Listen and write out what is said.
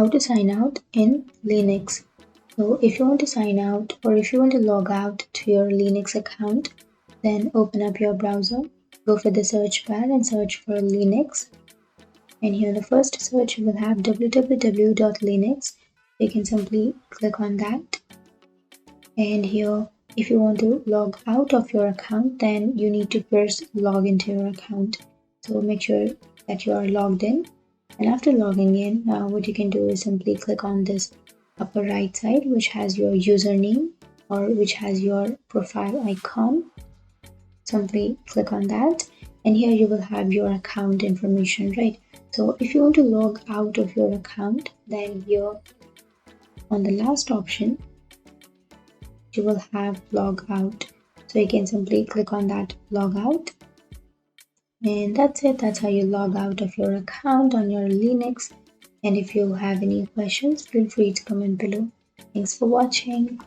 how to sign out in Linux. So if you want to sign out or if you want to log out to your Linux account, then open up your browser, go for the search bar and search for Linux. And here in the first search you will have www.linux. You can simply click on that. And here if you want to log out of your account, then you need to first log into your account. So make sure that you are logged in. And after logging in, what you can do is simply click on this upper right side, which has your username or which has your profile icon. Simply click on that, and here you will have your account information, right? So if you want to log out of your account, then here on the last option, you will have log out. So you can simply click on that log out. And that's it. That's how you log out of your account on your Linux. And if you have any questions, feel free to comment below. Thanks for watching.